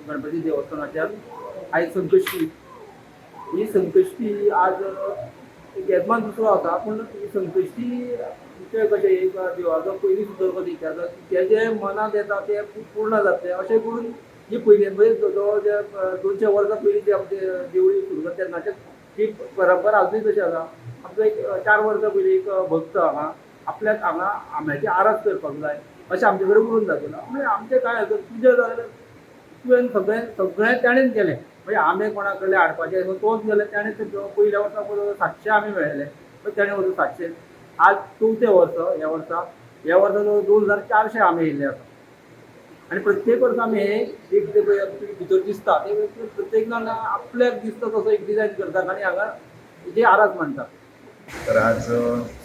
गणपती देवस्थानाच्या आयज संकश्टी ही संकश्टी आज एक येजमान दुसरो आसा पूण ही संकश्टी ते कशें एक देवाचो पयलीं सुद्दां कधी इतिहासात तेजे मनांत येता ते पूर्ण जातले अशें करून ही पयली म्हणजे जो जे 200 वर्सां पयलीं जी आमची देवळी सुरू जाता तेन्नाचे ही परंपरा अजूनय तशी आसा. आमचो एक 4 वर्सां पयलीं एक भक्त हांगा आपल्याक हांगा आंब्याची आरास करपाक जाय अशें आमचे कडेन उलोवन दाखयलां. म्हणजे आमचें काय तुजें जाल्यार तुवें सगळें ताणें केलें म्हणजे आंबे कोणा कडले हाडपाचे तोच गेले ताणें पयल्या वर्सा 700 आंबे मेळ्ळेले ताणें वचून 700 आज 4थें वर्स ह्या वर्सा 2400 आंबे येयल्ले आसा आनी प्रत्येक वर्सा आमी हे एक भितर दिसता ते प्रत्येक जाण आपल्याक दिसता तसो एक डिजायन करतात आनी हांगा हेची आरास मांडटात. तर आज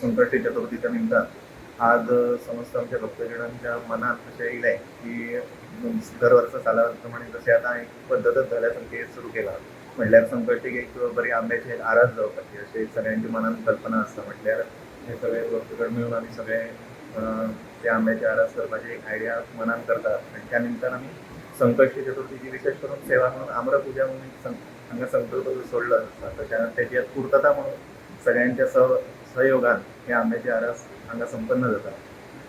संकष्टी चतुर्थीच्या निमतान आज समस्त आमच्या भक्तजनांच्या मनात अशें येयलें की दर वर्सा साला प्रमाणे जशें आतां एक पद्दतच झाल्यासारखी सुरू केला म्हटल्यार संकष्टीक एक बरी आंब्याची एक आरास जावपाची अशी सगळ्यांच्या मनात कल्पना आसता. म्हटल्यार हे सगळे भक्तगण मेळून आमी सगळे त्या आंब्याची आरास करपाची एक आयडिया मनान करतात आनी त्या निमतान आमी संकष्टी चतुर्थीची विशेष करून सेवा म्हणून आम्रपुजा म्हणून हांगा संकल्प सोडलो आसता. तेची पूर्तता म्हणून सगळ्यांच्या सहयोगान हे आंब्याची आरास हांगा संपन्न जाता.